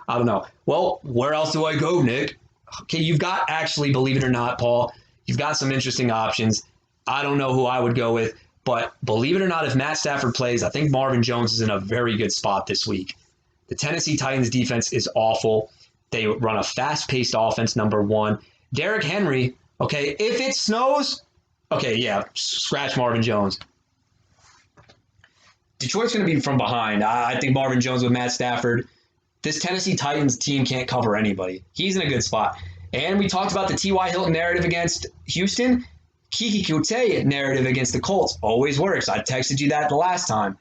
A: I don't know. Well, where else do I go, Nick? Okay, you've got, actually, believe it or not, Paul, you've got some interesting options. I don't know who I would go with, but believe it or not, if Matt Stafford plays, I think Marvin Jones is in a very good spot this week. The Tennessee Titans defense is awful. They run a fast-paced offense, number one. Derrick Henry, okay, if it snows, okay, yeah, scratch Marvin Jones. Detroit's going to be from behind. I think Marvin Jones with Matt Stafford. This Tennessee Titans team can't cover anybody. He's in a good spot. And we talked about the T.Y. Hilton narrative against Houston. Keke Coutee narrative against the Colts always works. I texted you that the last time.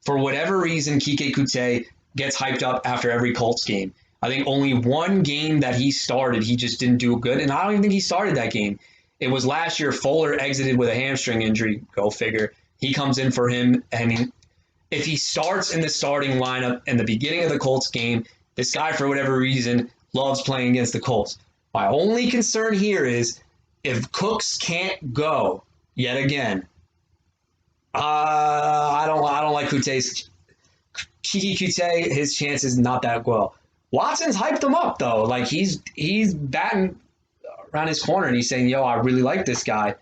A: For whatever reason, Keke Coutee gets hyped up after every Colts game. I think only one game that he started, he just didn't do good. And I don't even think he started that game. It was last year. Fuller exited with a hamstring injury. Go figure. He comes in for him, and if he starts in the starting lineup in the beginning of the Colts game, this guy, for whatever reason, loves playing against the Colts. My only concern here is if Cooks can't go yet again. I don't like Keke Coutee. His chances not that well. Watson's hyped him up though. Like he's batting around his corner and he's saying, "Yo, I really like this guy."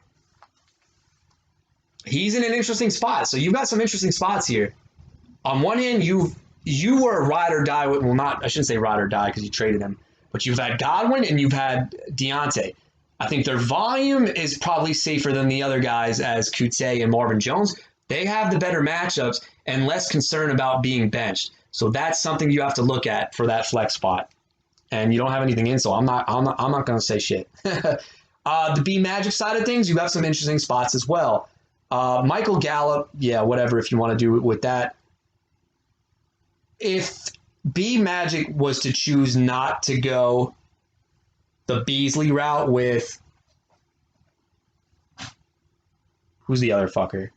A: He's in an interesting spot. So you've got some interesting spots here. On one hand, you were a ride or die with, well, not, I shouldn't say ride or die because you traded him, but you've had Godwin and you've had Deontay. I think their volume is probably safer than the other guys as Coutee and Marvin Jones. They have the better matchups and less concern about being benched. So that's something you have to look at for that flex spot. And you don't have anything in, so I'm not going to say shit. The B Magic side of things, you have some interesting spots as well. Michael Gallup, yeah, whatever, if you want to do it with that. If B Magic was to choose not to go the Beasley route with, who's the other fucker?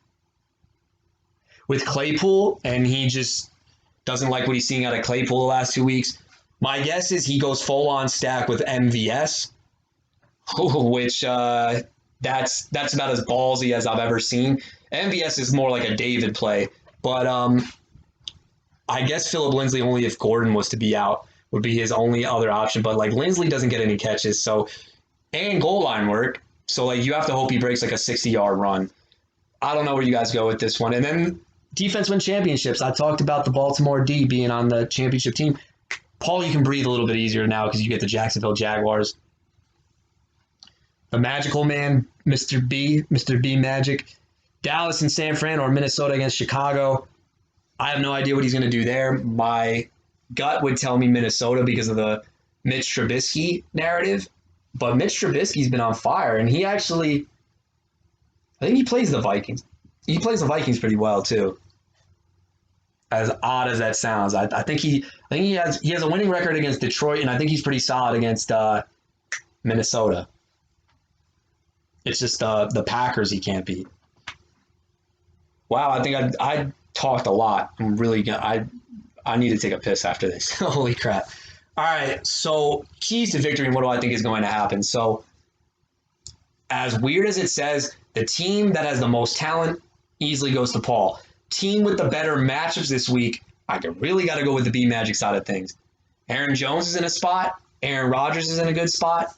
A: With Claypool, and he just doesn't like what he's seeing out of Claypool the last 2 weeks, my guess is he goes full-on stack with MVS, which that's about as ballsy as I've ever seen. MVS is more like a David play, but I guess Phillip Lindsay, only if Gordon was to be out, would be his only other option. But like Lindsay doesn't get any catches, so, and goal line work, so like you have to hope he breaks like a 60-yard run. I don't know where you guys go with this one. And then defense win championships. I talked about the Baltimore D being on the championship team. Paul, you can breathe a little bit easier now because you get the Jacksonville Jaguars. The magical man, Mr. B Magic. Dallas and San Fran, or Minnesota against Chicago. I have no idea what he's going to do there. My gut would tell me Minnesota because of the Mitch Trubisky narrative. But Mitch Trubisky's been on fire, and he actually, I think he plays the Vikings. He plays the Vikings pretty well too. As odd as that sounds, I think he has a winning record against Detroit, and I think he's pretty solid against Minnesota. It's just the Packers he can't beat. Wow, I think I talked a lot. I'm really gonna I need to take a piss after this. Holy crap! All right, so keys to victory and what do I think is going to happen? So, as weird as it says, the team that has the most talent easily goes to Paul. Team with the better matchups this week, I really got to go with the B Magic side of things. Aaron Jones is in a spot. Aaron Rodgers is in a good spot.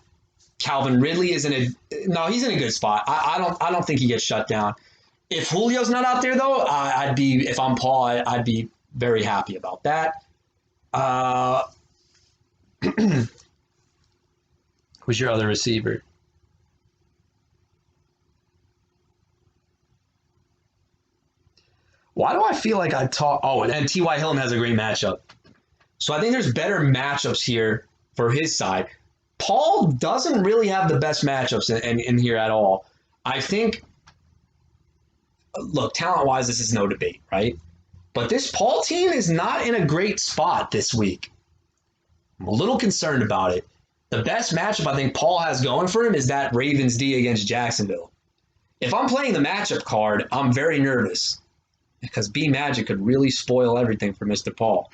A: Calvin Ridley is in a no, he's in a good spot. I don't think he gets shut down. If Julio's not out there though, I'd be if I'm Paul, I'd be very happy about that. Uh, who's your other receiver? Why do I feel like I talk? Oh, and T.Y. Hilton has a great matchup. So I think there's better matchups here for his side. Paul doesn't really have the best matchups in here at all. I think, look, talent wise, this is no debate, right? But this Paul team is not in a great spot this week. I'm a little concerned about it. The best matchup I think Paul has going for him is that Ravens D against Jacksonville. If I'm playing the matchup card, I'm very nervous because B Magic could really spoil everything for Mr. Paul.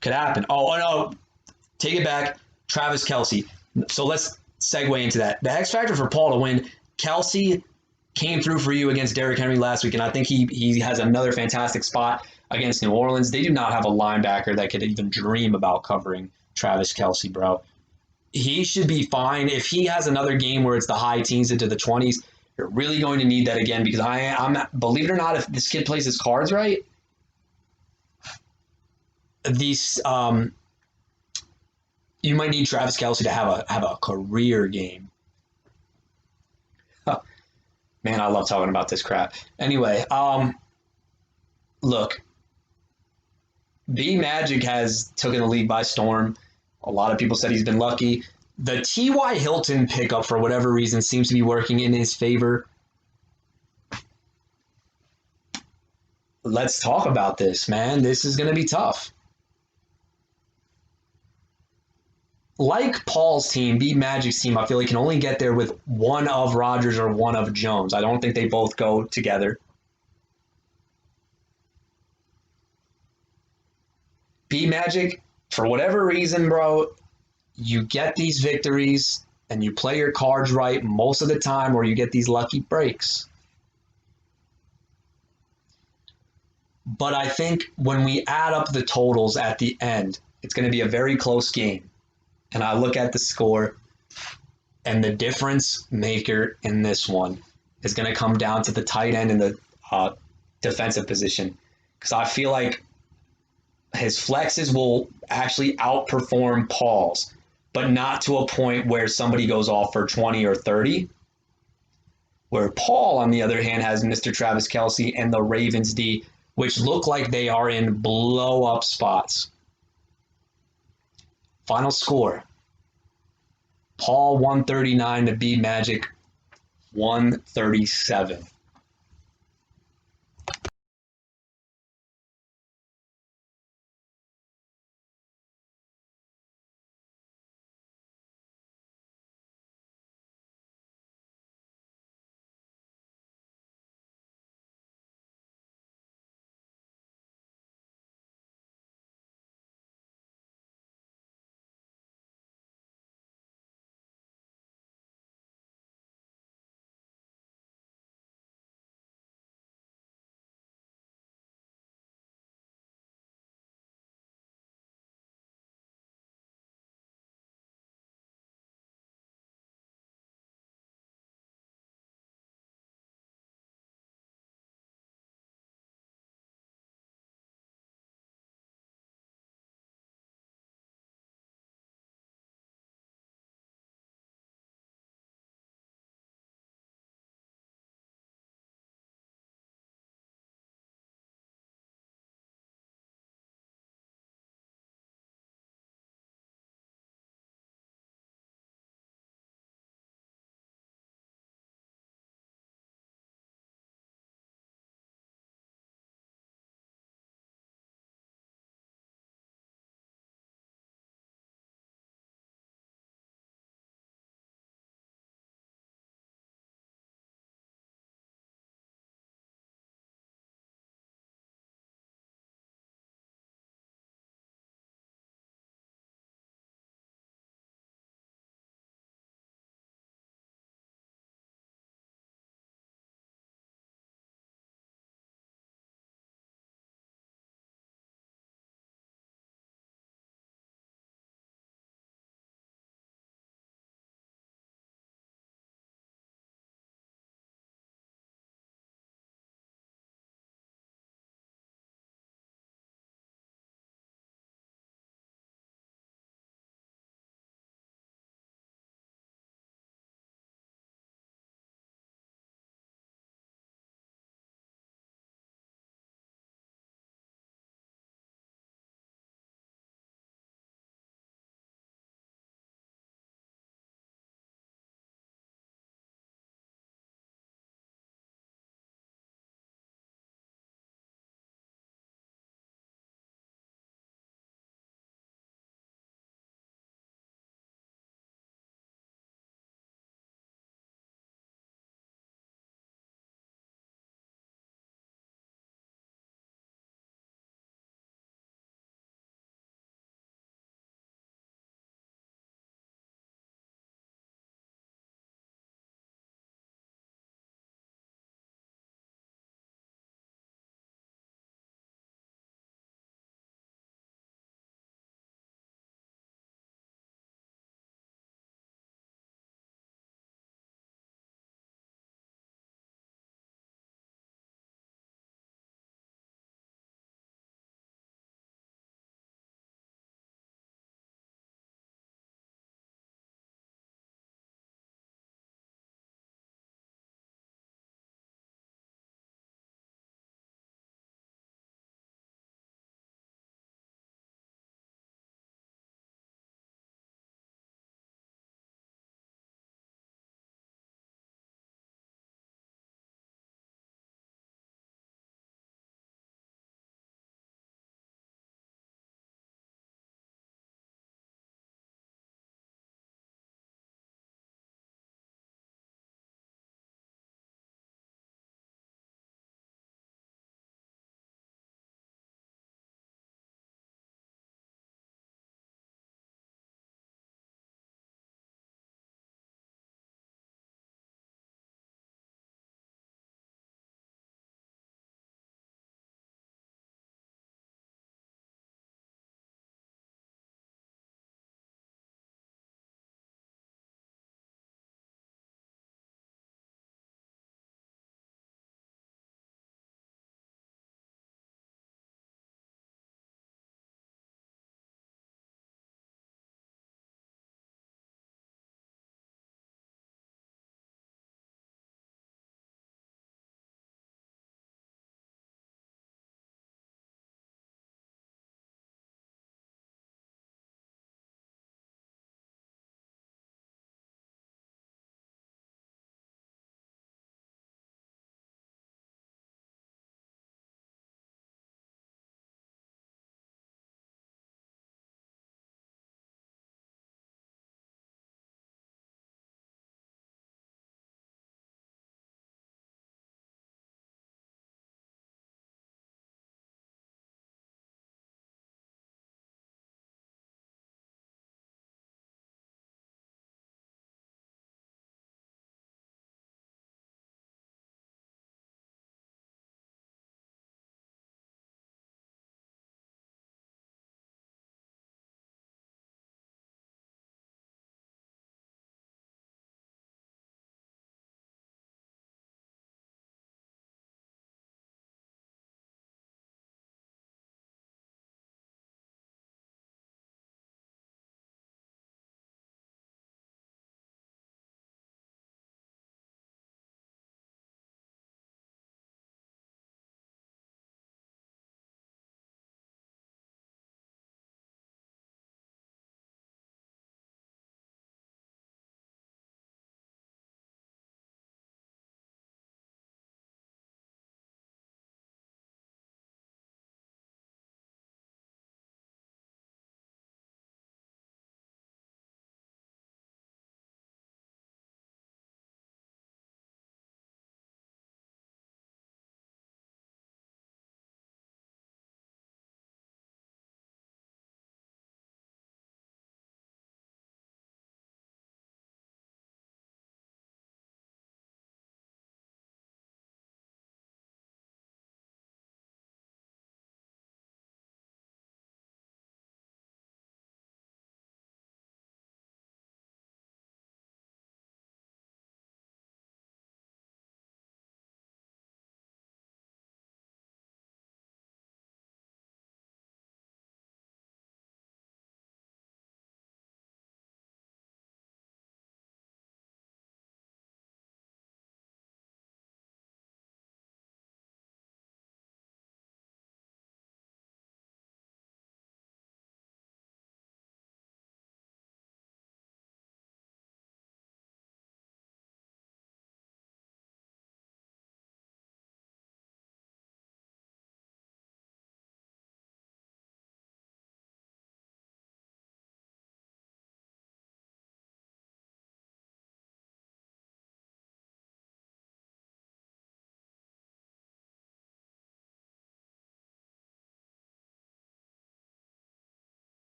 A: Could happen. Oh, no. Take it back. Travis Kelce. So let's segue into that. The X factor for Paul to win, Kelce came through for you against Derrick Henry last week, and I think he has another fantastic spot against New Orleans. They do not have a linebacker that could even dream about covering Travis Kelce, bro. He should be fine. If he has another game where it's the high teens into the 20s, you're really going to need that again because I'm believe it or not, if this kid plays his cards right, these you might need Travis Kelce to have a career game. Huh. Man, I love talking about this crap. Anyway, look, B Magic has taken the league by storm. A lot of people said he's been lucky. The T.Y. Hilton pickup, for whatever reason, seems to be working in his favor. Let's talk about this, man. This is going to be tough. Like Paul's team, B Magic's team, I feel like can only get there with one of Rodgers or one of Jones. I don't think they both go together. B Magic, for whatever reason, bro, you get these victories and you play your cards right most of the time, or you get these lucky breaks. But I think when we add up the totals at the end, it's going to be a very close game. And I look at the score, and the difference maker in this one is going to come down to the tight end and the defensive position. Because I feel like his flexes will actually outperform Paul's, but not to a point where somebody goes off for 20 or 30. Where Paul, on the other hand, has Mr. Travis Kelce and the Ravens D, which look like they are in blow up spots. Final score. Paul 139 to B Magic 137.